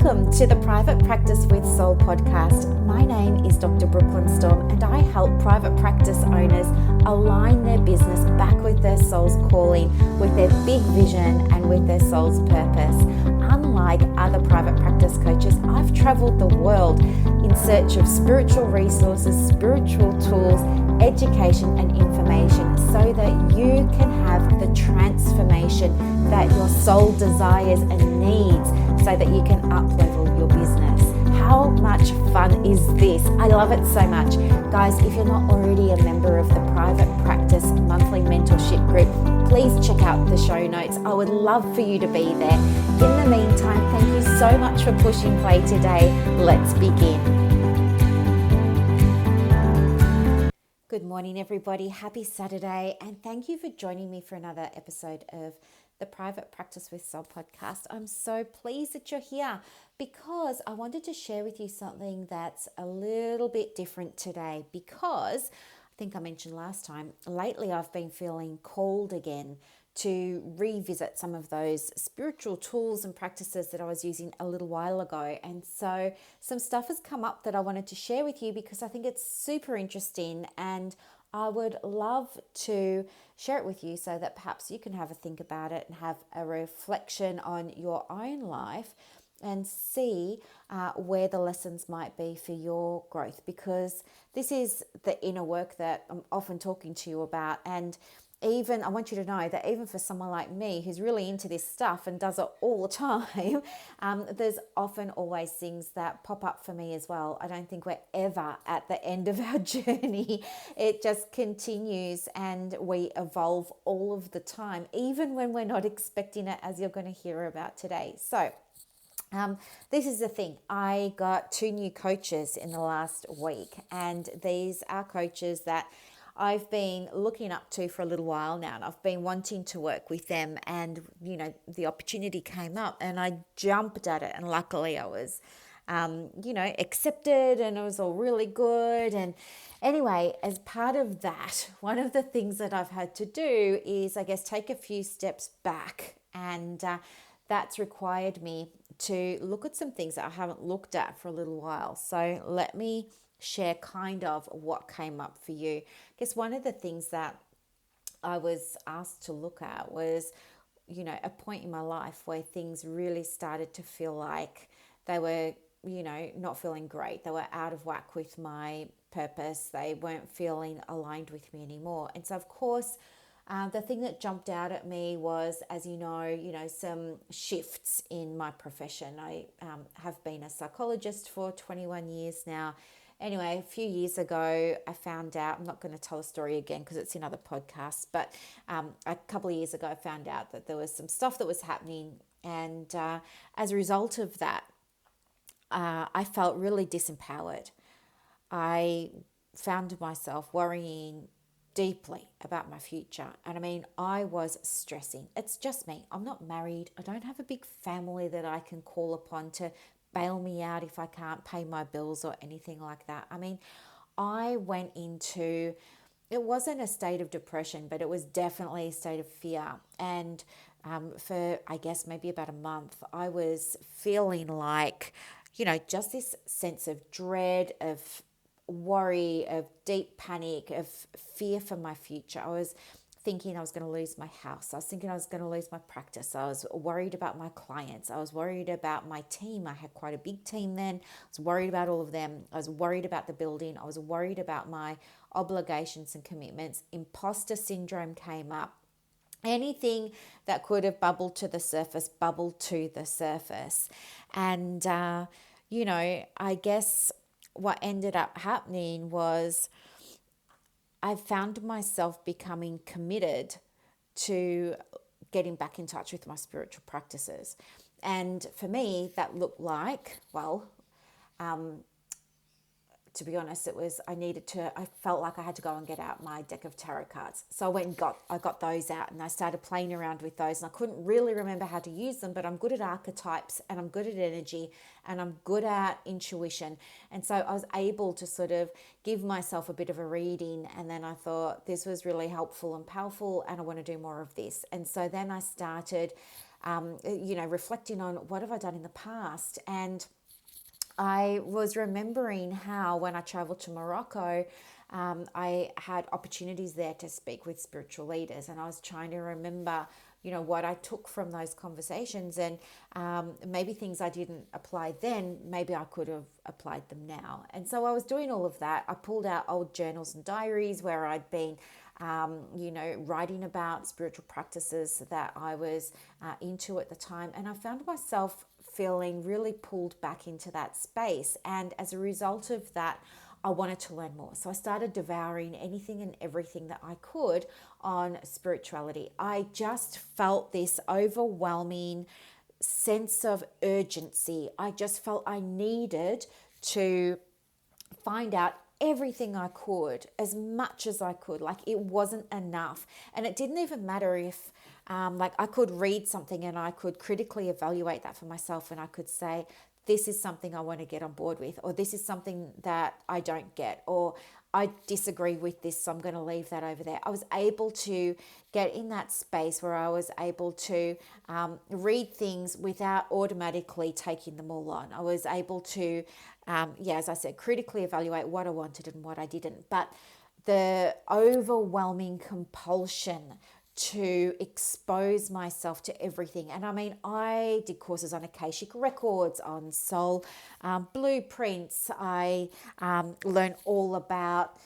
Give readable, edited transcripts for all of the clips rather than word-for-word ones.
Welcome to the Private Practice with Soul podcast. My name is Dr. Brooklyn Storme, and I help private practice owners align their business back with their soul's calling, with their big vision and with their soul's purpose. Unlike other private practice coaches, I've traveled the world in search of spiritual resources, spiritual tools, education and information so that you can have the transformation that your soul desires and needs so that you can up-level your business. How much fun is this? I love it so much. Guys, if you're not already a member of the Private Practice Monthly Mentorship Group, please check out the show notes. I would love for you to be there. In the meantime, thank you so much for pushing play today. Let's begin. Good morning, everybody. Happy Saturday, and thank you for joining me for another episode of the Private Practice with Soul podcast. I'm so pleased that you're here because I wanted to share with you something that's a little bit different today because I think I mentioned last time, lately I've been feeling called again to revisit some of those spiritual tools and practices that I was using a little while ago. And so some stuff has come up that I wanted to share with you because I think it's super interesting and I would love to share it with you so that perhaps you can have a think about it and have a reflection on your own life and see where the lessons might be for your growth, because this is the inner work that I'm often talking to you about. And even I want you to know that even for someone like me who's really into this stuff and does it all the time, there's often always things that pop up for me as well. I don't think we're ever at the end of our journey. It just continues and we evolve all of the time, even when we're not expecting it, as you're going to hear about today. So this is the thing. I got 2 new coaches in the last week, and these are coaches that I've been looking up to for a little while now, and I've been wanting to work with them, and the opportunity came up and I jumped at it, and luckily I was accepted, and it was all really good. And anyway, as part of that, one of the things that I've had to do is, I guess, take a few steps back, and that's required me to look at some things that I haven't looked at for a little while. So let me share kind of what came up for you. I guess one of the things that I was asked to look at was, a point in my life where things really started to feel like they were, not feeling great. They were out of whack with my purpose. They weren't feeling aligned with me anymore. And so, of course, the thing that jumped out at me was, as you know, some shifts in my profession. I have been a psychologist for 21 years now. Anyway, a few years ago, I found out, I'm not going to tell a story again because it's in other podcasts, but a couple of years ago, I found out that there was some stuff that was happening. And as a result of that, I felt really disempowered. I found myself worrying deeply about my future. And I mean, I was stressing. It's just me. I'm not married. I don't have a big family that I can call upon to bail me out if I can't pay my bills or anything like that. I mean, I went into, it wasn't a state of depression, but it was definitely a state of fear. And for, I guess, maybe about a month, I was feeling like, just this sense of dread, of worry, of deep panic, of fear for my future. I was thinking I was going to lose my house. I was thinking I was going to lose my practice. I was worried about my clients. I was worried about my team. I had quite a big team then. I was worried about all of them. I was worried about the building. I was worried about my obligations and commitments. Imposter syndrome came up. Anything that could have bubbled to the surface, bubbled to the surface. And, I guess what ended up happening was I found myself becoming committed to getting back in touch with my spiritual practices. And for me, that looked like, to be honest, I felt like I had to go and get out my deck of tarot cards. So I went and I got those out and I started playing around with those, and I couldn't really remember how to use them, but I'm good at archetypes and I'm good at energy and I'm good at intuition. And so I was able to sort of give myself a bit of a reading, and then I thought this was really helpful and powerful and I want to do more of this. And so then I started, reflecting on what have I done in the past. And I was remembering how when I traveled to Morocco, I had opportunities there to speak with spiritual leaders, and I was trying to remember, what I took from those conversations, and maybe things I didn't apply then, maybe I could have applied them now. And so I was doing all of that. I pulled out old journals and diaries where I'd been writing about spiritual practices that I was into at the time. And I found myself feeling really pulled back into that space. And as a result of that, I wanted to learn more. So I started devouring anything and everything that I could on spirituality. I just felt this overwhelming sense of urgency. I just felt I needed to find out everything I could, as much as I could. Like, it wasn't enough. And it didn't even matter if I could read something and I could critically evaluate that for myself, and I could say, this is something I want to get on board with, or this is something that I don't get, or I disagree with this, so I'm going to leave that over there. I was able to get in that space where I was able to read things without automatically taking them all on. I was able to, as I said, critically evaluate what I wanted and what I didn't. But the overwhelming compulsion to expose myself to everything. And I mean, I did courses on Akashic Records, on soul blueprints. I learned all about,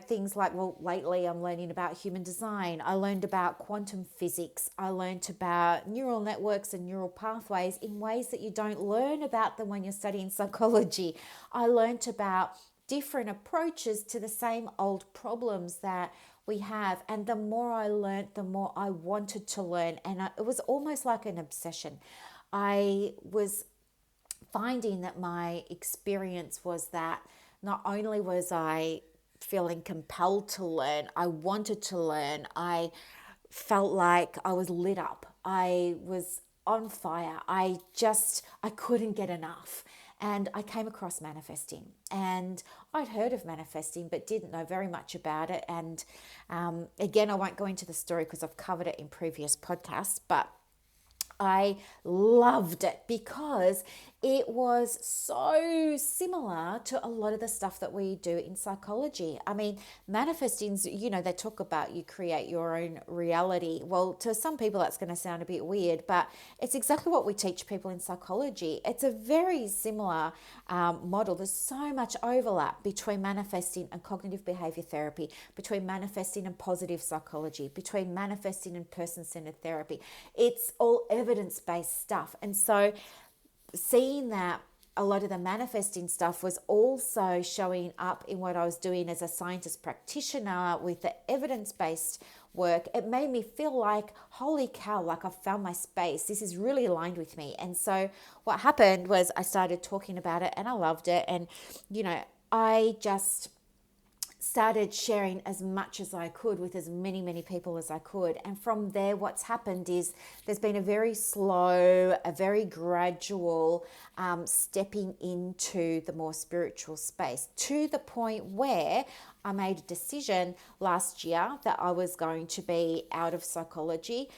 things like, lately I'm learning about human design. I learned about quantum physics. I learned about neural networks and neural pathways in ways that you don't learn about them when you're studying psychology. I learned about different approaches to the same old problems that we have. And the more I learned, the more I wanted to learn. And it was almost like an obsession. I was finding that my experience was that not only was I feeling compelled to learn, I wanted to learn. I felt like I was lit up. I was on fire. I couldn't get enough. And I came across manifesting, and I'd heard of manifesting but didn't know very much about it. And again, I won't go into the story because I've covered it in previous podcasts, but I loved it because it was so similar to a lot of the stuff that we do in psychology. I mean, manifesting's, they talk about you create your own reality. Well, to some people that's going to sound a bit weird, but it's exactly what we teach people in psychology. It's a very similar model. There's so much overlap between manifesting and cognitive behavior therapy, between manifesting and positive psychology, between manifesting and person-centered therapy. It's all evidence-based stuff. And so seeing that a lot of the manifesting stuff was also showing up in what I was doing as a scientist practitioner with the evidence-based work, it made me feel like, holy cow, like I've found my space. This is really aligned with me. And so what happened was I started talking about it and I loved it. And, I just started sharing as much as I could with as many people as I could. And from there, what's happened is there's been a very slow, a very gradual stepping into the more spiritual space, to the point where I made a decision last year that I was going to be out of psychology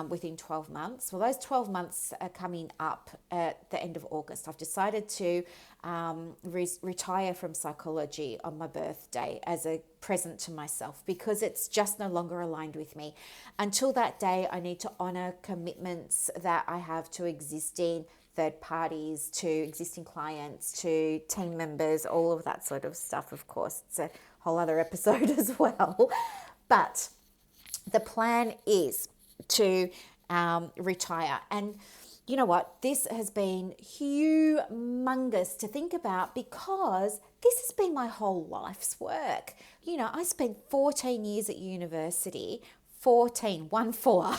within 12 months. Well, those 12 months are coming up at the end of August. I've decided to retire from psychology on my birthday as a present to myself, because it's just no longer aligned with me. Until that day, I need to honor commitments that I have to existing third parties, to existing clients, to team members, all of that sort of stuff. Of course, it's a whole other episode as well. But the plan is to retire. And you know what? This has been humongous to think about, because this has been my whole life's work. I spent 14 years at university, 14, 1 4,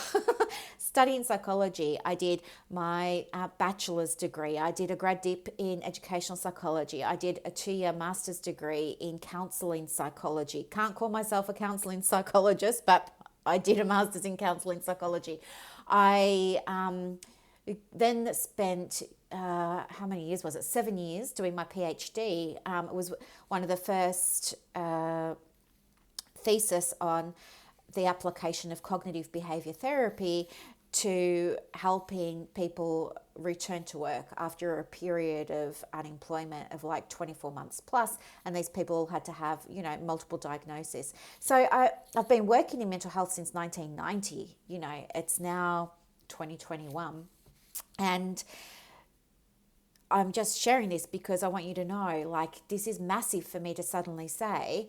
studying psychology. I did my bachelor's degree. I did a grad dip in educational psychology. I did a 2-year master's degree in counseling psychology. Can't call myself a counseling psychologist, but I did a master's in counseling psychology. I then spent how many years was it? 7 years doing my PhD. It was one of the first thesis on the application of cognitive behavior therapy to helping people return to work after a period of unemployment of like 24 months plus, and these people had to have, you know, multiple diagnoses. So I've been working in mental health since 1990. You know, it's now 2021, and I'm just sharing this because I want you to know, like, this is massive for me to suddenly say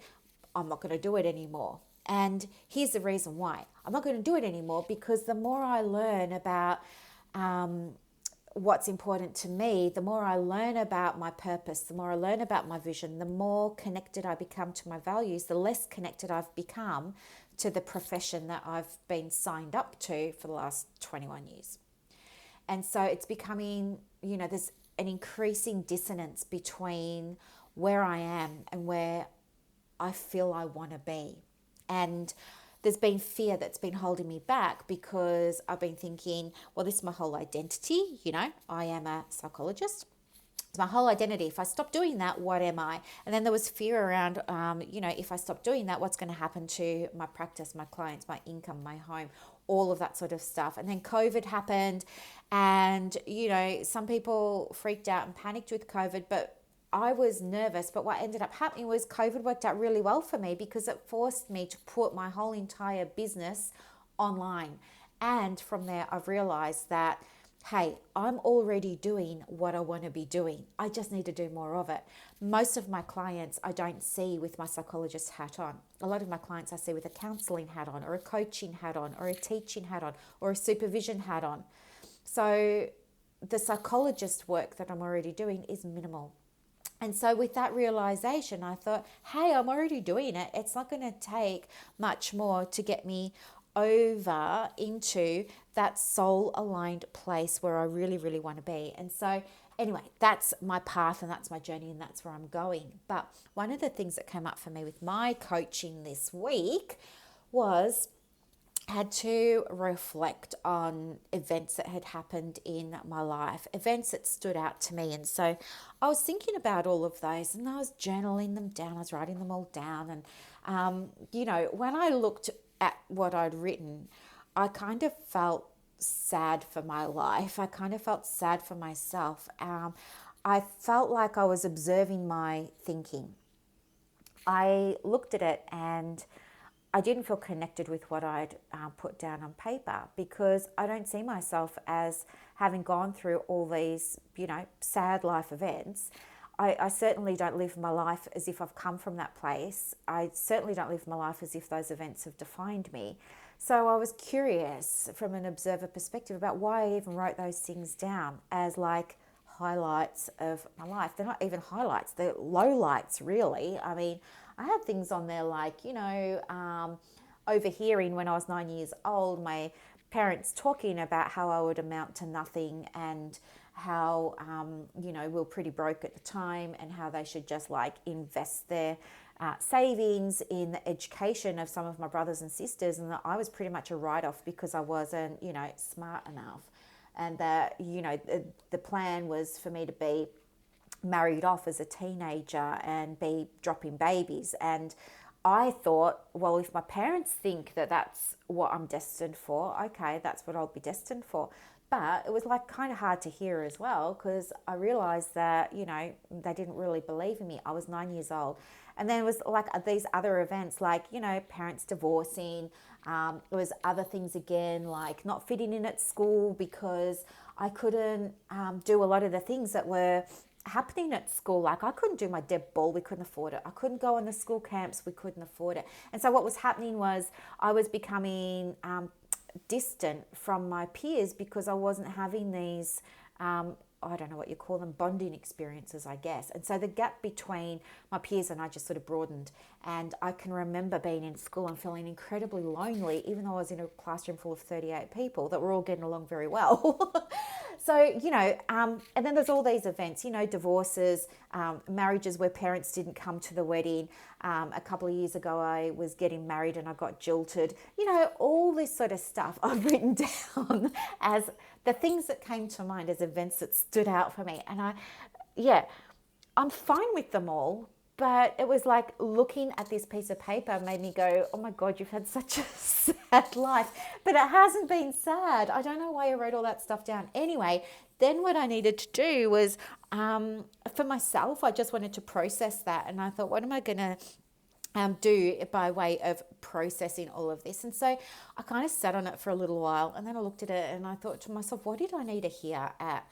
I'm not going to do it anymore. And here's the reason why. I'm not going to do it anymore because the more I learn about what's important to me, the more I learn about my purpose, the more I learn about my vision, the more connected I become to my values, the less connected I've become to the profession that I've been signed up to for the last 21 years. And so it's becoming, you know, there's an increasing dissonance between where I am and where I feel I want to be. And there's been fear that's been holding me back because I've been thinking, well, this is my whole identity. You know, I am a psychologist. It's my whole identity. If I stop doing that, what am I? And then there was fear around, you know, if I stop doing that, what's going to happen to my practice, my clients, my income, my home, all of that sort of stuff. And then COVID happened, and, you know, some people freaked out and panicked with COVID, but I was nervous. But what ended up happening was COVID worked out really well for me because it forced me to put my whole entire business online. And from there, I've realized that, hey, I'm already doing what I want to be doing. I just need to do more of it. Most of my clients I don't see with my psychologist hat on. A lot of my clients I see with a counseling hat on, or a coaching hat on, or a teaching hat on, or a supervision hat on. So the psychologist work that I'm already doing is minimal. And so with that realization, I thought, hey, I'm already doing it. It's not going to take much more to get me over into that soul aligned place where I really, really want to be. And so anyway, that's my path and that's my journey and that's where I'm going. But one of the things that came up for me with my coaching this week was had to reflect on events that had happened in my life, events that stood out to me. And so I was thinking about all of those and I was journaling them down. I was writing them all down. And, you know, when I looked at what I'd written, I kind of felt sad for my life. I kind of felt sad for myself. I felt like I was observing my thinking. I looked at it and I didn't feel connected with what I'd put down on paper because I don't see myself as having gone through all these, you know, sad life events. I certainly don't live my life as if I've come from that place. I certainly don't live my life as if those events have defined me. So I was curious from an observer perspective about why I even wrote those things down as like highlights of my life. They're not even highlights, they're lowlights really. I mean, I had things on there like, you know, overhearing when I was 9 years old, my parents talking about how I would amount to nothing and how, you know, we were pretty broke at the time and how they should just like invest their savings in the education of some of my brothers and sisters, and that I was pretty much a write-off because I wasn't, you know, smart enough. And that, you know, the plan was for me to be married off as a teenager and be dropping babies. And I thought, well, if my parents think that that's what I'm destined for, okay, that's what I'll be destined for. But it was like kind of hard to hear as well because I realized that, you know, they didn't really believe in me. I was 9 years old. And then it was like these other events like, you know, parents divorcing. It was other things again, like not fitting in at school because I couldn't do a lot of the things that were happening at school. Like I couldn't do my deb ball, we couldn't afford it. I couldn't go on the school camps, we couldn't afford it. And so what was happening was I was becoming distant from my peers because I wasn't having these I don't know what you call them, bonding experiences, I guess. And so the gap between my peers and I just sort of broadened. And I can remember being in school and feeling incredibly lonely, even though I was in a classroom full of 38 people that were all getting along very well. So, and then there's all these events, divorces, marriages where parents didn't come to the wedding. A couple of years ago, I was getting married and I got jilted. All this sort of stuff I've written down as the things that came to mind as events that stood out for me. And I'm fine with them all. But it was like looking at this piece of paper made me go, oh my God, you've had such a sad life. But it hasn't been sad. I don't know why I wrote all that stuff down. Anyway, then what I needed to do was, for myself, I just wanted to process that. And I thought, what am I going to do by way of processing all of this? And so I kind of sat on it for a little while. And then I looked at it and I thought to myself, what did I need to hear at,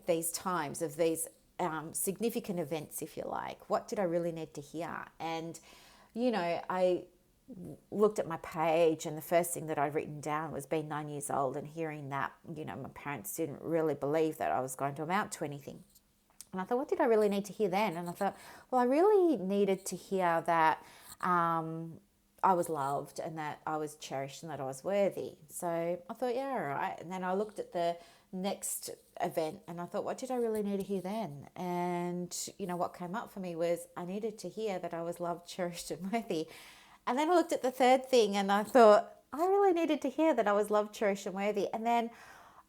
these times of these significant events, if you like? What did I really need to hear? And, I looked at my page and the first thing that I'd written down was being 9 years old and hearing that, my parents didn't really believe that I was going to amount to anything. And I thought, what did I really need to hear then? And I thought, well, I really needed to hear that I was loved and that I was cherished and that I was worthy. So I thought, yeah, all right. And then I looked at the next event and I thought, what did I really need to hear then? And what came up for me was I needed to hear that I was loved, cherished and worthy. And then I looked at the third thing and I thought, I really needed to hear that I was loved, cherished and worthy. And then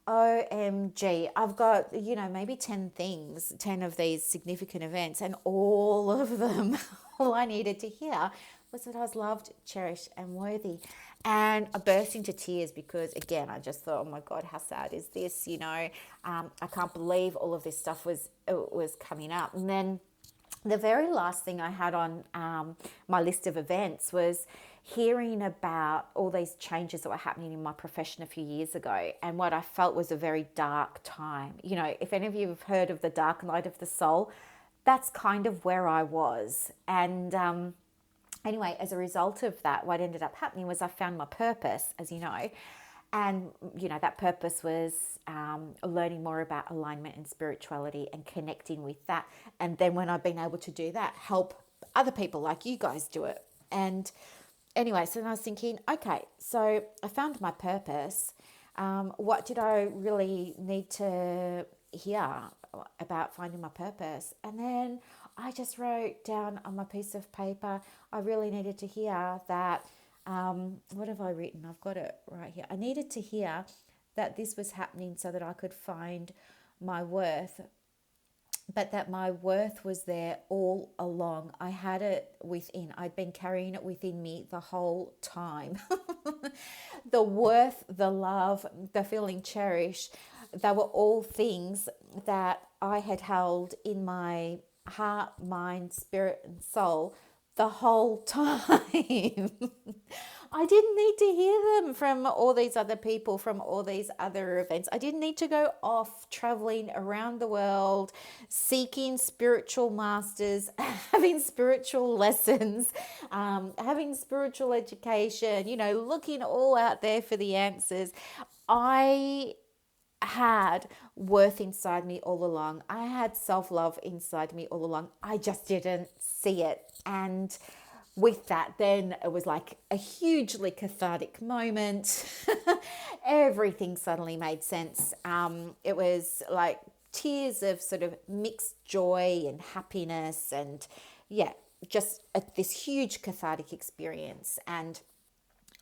OMG, I've got, maybe 10 things, 10 of these significant events, and all of them, all I needed to hear was that I was loved, cherished and worthy. And I burst into tears because, again, I just thought, oh my God, how sad is this? I can't believe all of this stuff was coming up. And then the very last thing I had on my list of events was hearing about all these changes that were happening in my profession a few years ago, and what I felt was a very dark time. If any of you have heard of the dark night of the soul, that's kind of where I was. And anyway, as a result of that, what ended up happening was I found my purpose, as you know. And, that purpose was learning more about alignment and spirituality and connecting with that. And then when I've been able to do that, help other people like you guys do it. And anyway, so then I was thinking, okay, so I found my purpose. What did I really need to hear about finding my purpose? And then I just wrote down on my piece of paper, I really needed to hear that, what have I written? I've got it right here. I needed to hear that this was happening so that I could find my worth, but that my worth was there all along. I had it within. I'd been carrying it within me the whole time. The worth, the love, the feeling cherished, they were all things that I had held in my heart, mind, spirit, and soul the whole time. I didn't need to hear them from all these other people, from all these other events. I didn't need to go off traveling around the world, seeking spiritual masters, having spiritual lessons, having spiritual education, looking all out there for the answers. I had worth inside me all along. I had self-love inside me all along. I just didn't see it. And with that, then it was like a hugely cathartic moment. Everything suddenly made sense. It was like tears of sort of mixed joy and happiness, and just this huge cathartic experience. And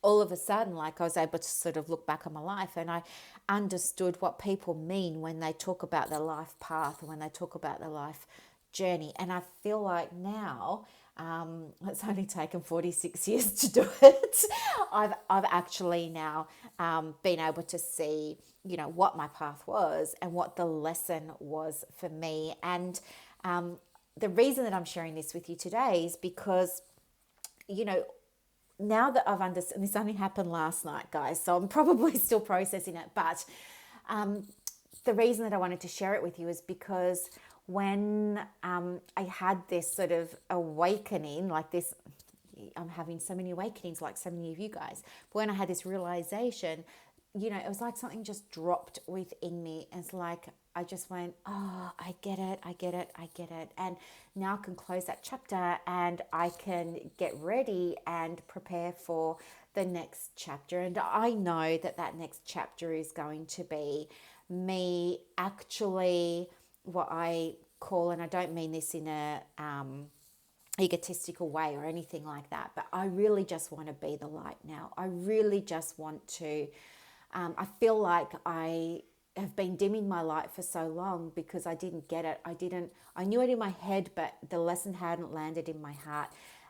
all of a sudden, like, I was able to sort of look back on my life and I understood what people mean when they talk about their life path and when they talk about their life journey. And I feel like now, it's only taken 46 years to do it. I've actually now been able to see, what my path was and what the lesson was for me. And the reason that I'm sharing this with you today is because, now that I've understood, and this only happened last night, guys, so I'm probably still processing it, but the reason that I wanted to share it with you is because when I had this sort of awakening, like this, I'm having so many awakenings like so many of you guys, but when I had this realization it was like something just dropped within me. It's like I just went, oh, I get it, I get it, I get it. And now I can close that chapter and I can get ready and prepare for the next chapter. And I know that that next chapter is going to be me actually, what I call, and I don't mean this in a egotistical way or anything like that, but I really just want to be the light now. I really just want to, I feel like I have been dimming my light for so long because I didn't get it. I knew it in my head, but the lesson hadn't landed in my heart.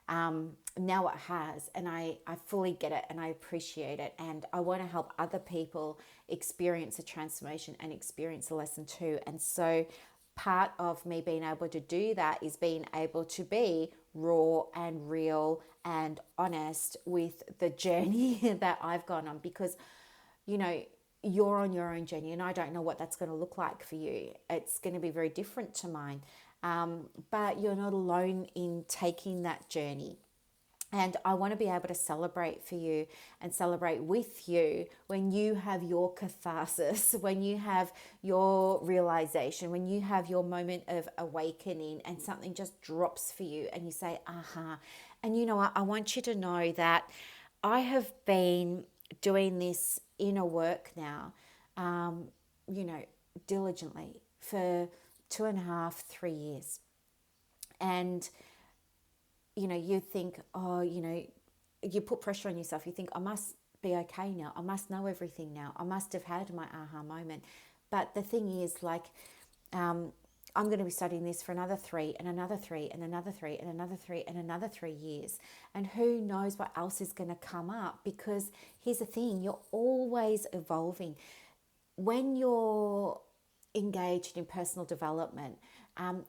Now it has, and I fully get it and I appreciate it. And I want to help other people experience a transformation and experience a lesson too. And so part of me being able to do that is being able to be raw and real and honest with the journey that I've gone on, because you're on your own journey and I don't know what that's going to look like for you. It's going to be very different to mine, but you're not alone in taking that journey. And I want to be able to celebrate for you and celebrate with you when you have your catharsis, when you have your realization, when you have your moment of awakening and something just drops for you and you say, aha. And you know what? I want you to know that I have been doing this inner work now, diligently for 2.5, 3 years. And you think, oh, you put pressure on yourself. You think, I must be okay now. I must know everything now. I must have had my aha moment. But the thing is, like, I'm going to be studying this for another 3 and another 3 and another 3 and another 3 and another 3 years. And who knows what else is going to come up, because here's the thing, you're always evolving. When you're engaged in personal development,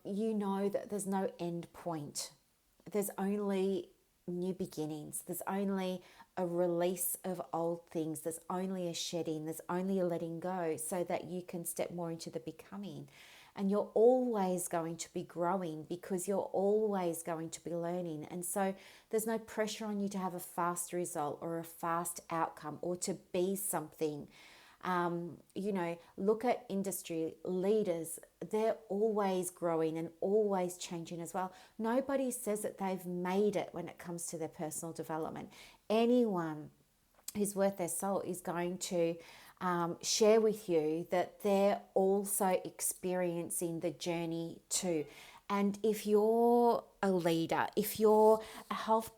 you know that there's no end point. There's only new beginnings. There's only a release of old things. There's only a shedding. There's only a letting go so that you can step more into the becoming. And you're always going to be growing because you're always going to be learning. And so there's no pressure on you to have a fast result or a fast outcome or to be something. Look at industry leaders. They're always growing and always changing as well. Nobody says that they've made it when it comes to their personal development. Anyone who's worth their salt is going to share with you that they're also experiencing the journey too. And if you're a leader, if you're a health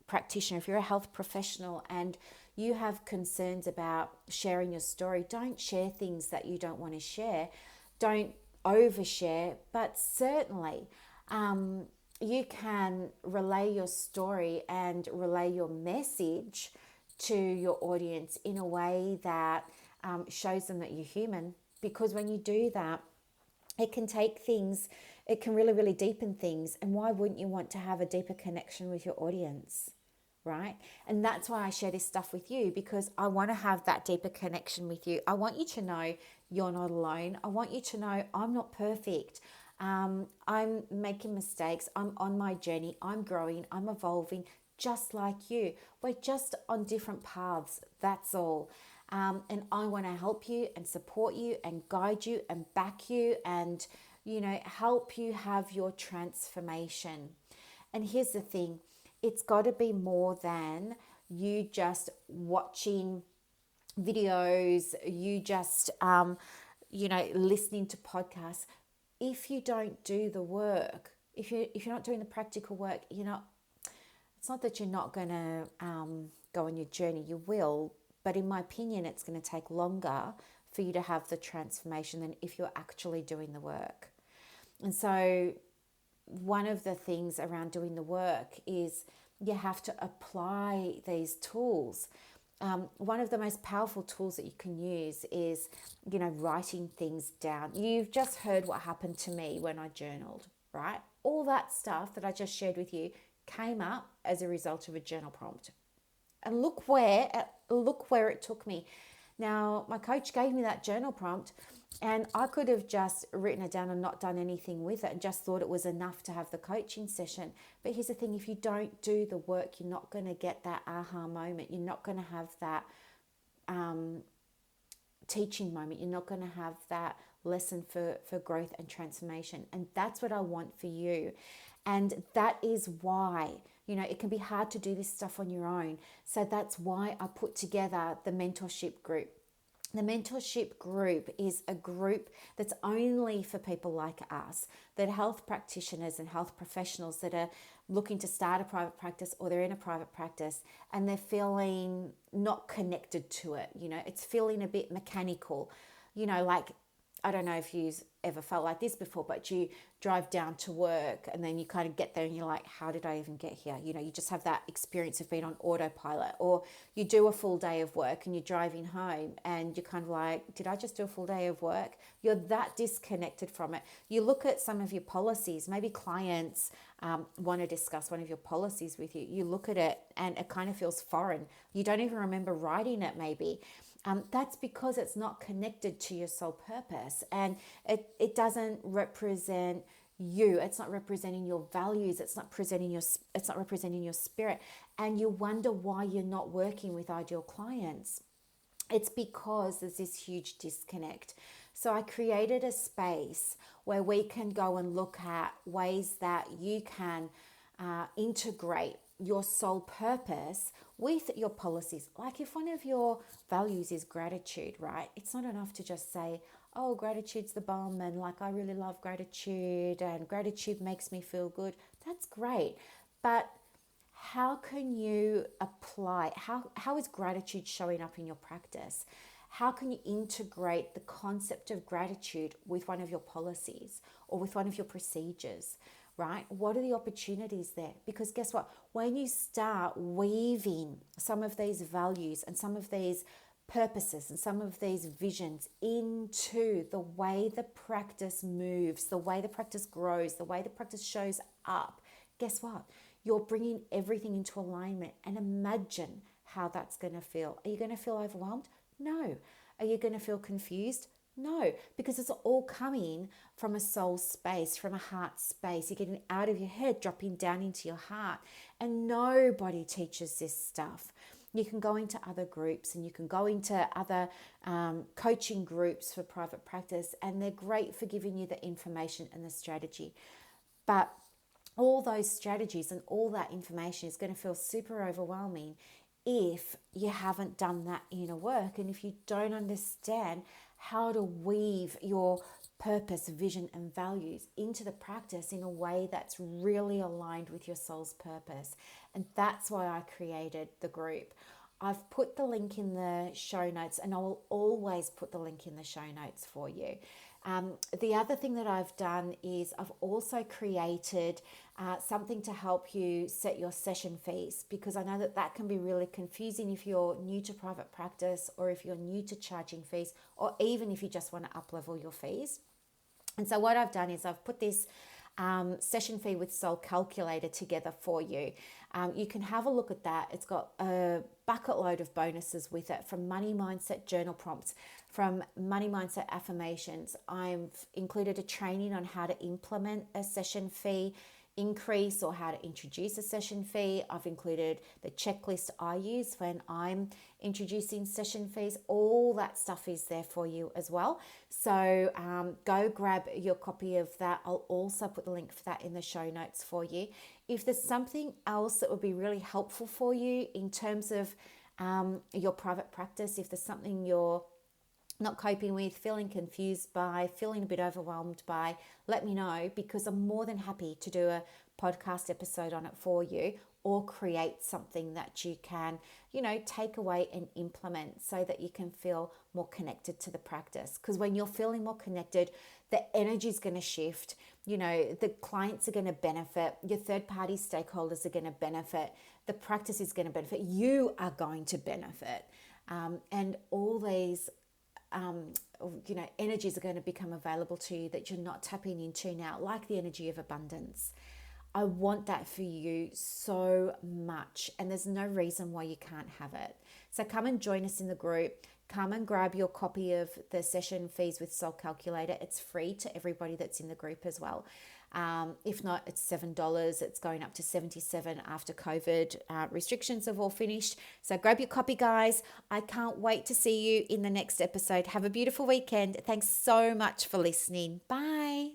practitioner, if you're a health professional and you have concerns about sharing your story, don't share things that you don't want to share. Don't overshare, but certainly you can relay your story and relay your message to your audience in a way that shows them that you're human. Because when you do that, it can take things, it can really, really deepen things. And why wouldn't you want to have a deeper connection with your audience? Right? And that's why I share this stuff with you, because I want to have that deeper connection with you. I want you to know you're not alone. I want you to know I'm not perfect. I'm making mistakes. I'm on my journey. I'm growing. I'm evolving just like you. We're just on different paths. That's all. And I want to help you and support you and guide you and back you and, help you have your transformation. And here's the thing. It's got to be more than you just watching videos, you just, listening to podcasts. If you don't do the work, if you're not doing the practical work, it's not that you're not going to go on your journey. You will, but in my opinion, it's going to take longer for you to have the transformation than if you're actually doing the work. And so one of the things around doing the work is you have to apply these tools. One of the most powerful tools that you can use is, writing things down. You've just heard what happened to me when I journaled, right? All that stuff that I just shared with you came up as a result of a journal prompt. And look where it took me. Now, my coach gave me that journal prompt and I could have just written it down and not done anything with it and just thought it was enough to have the coaching session. But here's the thing, if you don't do the work, you're not going to get that aha moment. You're not going to have that teaching moment. You're not going to have that lesson for growth and transformation. And that's what I want for you. And that is why, it can be hard to do this stuff on your own. So that's why I put together the mentorship group. The mentorship group is a group that's only for people like us, that health practitioners and health professionals that are looking to start a private practice, or they're in a private practice and they're feeling not connected to it. It's feeling a bit mechanical, like, I don't know if you've ever felt like this before, but you drive down to work and then you kind of get there and you're like, how did I even get here? You just have that experience of being on autopilot. Or you do a full day of work and you're driving home and you're kind of like, did I just do a full day of work? You're that disconnected from it. You look at some of your policies, maybe clients want to discuss one of your policies with you. You look at it and it kind of feels foreign. You don't even remember writing it maybe. That's because it's not connected to your soul purpose, and it doesn't represent you. It's not representing your values. It's not representing your spirit, and you wonder why you're not working with ideal clients. It's because there's this huge disconnect. So I created a space where we can go and look at ways that you can integrate your soul purpose with your policies. Like if one of your values is gratitude, right? It's not enough to just say, oh, gratitude's the bomb, and like I really love gratitude and gratitude makes me feel good. That's great. But how can you apply, how is gratitude showing up in your practice? How can you integrate the concept of gratitude with one of your policies or with one of your procedures? Right? What are the opportunities there? Because guess what? When you start weaving some of these values and some of these purposes and some of these visions into the way the practice moves, the way the practice grows, the way the practice shows up, guess what? You're bringing everything into alignment, and imagine how that's going to feel. Are you going to feel overwhelmed? No. Are you going to feel confused? No, because it's all coming from a soul space, from a heart space. You're getting out of your head, dropping down into your heart. And nobody teaches this stuff. You can go into other groups and you can go into other coaching groups for private practice, and they're great for giving you the information and the strategy. But all those strategies and all that information is going to feel super overwhelming if you haven't done that inner work, and if you don't understand how to weave your purpose, vision, and values into the practice in a way that's really aligned with your soul's purpose. And that's why I created the group. I've put the link in the show notes, and I will always put the link in the show notes for you. The other thing that I've done is I've also created something to help you set your session fees, because I know that can be really confusing if you're new to private practice, or if you're new to charging fees, or even if you just want to up-level your fees. And so what I've done is I've put this session fee with soul calculator together for you. You can have a look at that. It's got a bucket load of bonuses with it, from money mindset journal prompts, from money mindset affirmations. I've included a training on how to implement a session fee increase or how to introduce a session fee. I've included the checklist I use when I'm introducing session fees. All that stuff is there for you as well. So go grab your copy of that. I'll also put the link for that in the show notes for you. If there's something else that would be really helpful for you in terms of your private practice, if there's something you're not coping with, feeling confused by, feeling a bit overwhelmed by, let me know, because I'm more than happy to do a podcast episode on it for you, or create something that you can, take away and implement so that you can feel more connected to the practice. Because when you're feeling more connected, the energy is going to shift. The clients are going to benefit. Your third-party stakeholders are going to benefit. The practice is going to benefit. You are going to benefit. And all these energies are going to become available to you that you're not tapping into now, like the energy of abundance. I want that for you so much, and there's no reason why you can't have it. So come and join us in the group. Come and grab your copy of the session fees with Soul Calculator. It's free to everybody that's in the group as well. If not, it's $7. It's going up to $77 after COVID restrictions have all finished. So grab your copy, guys. I can't wait to see you in the next episode. Have a beautiful weekend. Thanks so much for listening. Bye.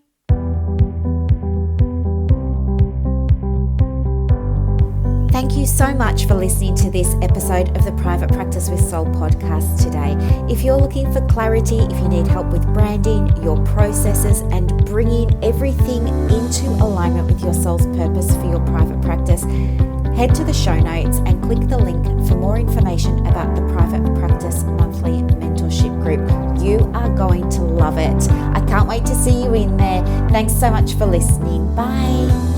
Thank you so much for listening to this episode of the Private Practice with Soul podcast today. If you're looking for clarity, if you need help with branding, your processes, and bringing everything into alignment with your soul's purpose for your private practice, head to the show notes and click the link for more information about the Private Practice Monthly Mentorship Group. You are going to love it. I can't wait to see you in there. Thanks so much for listening. Bye.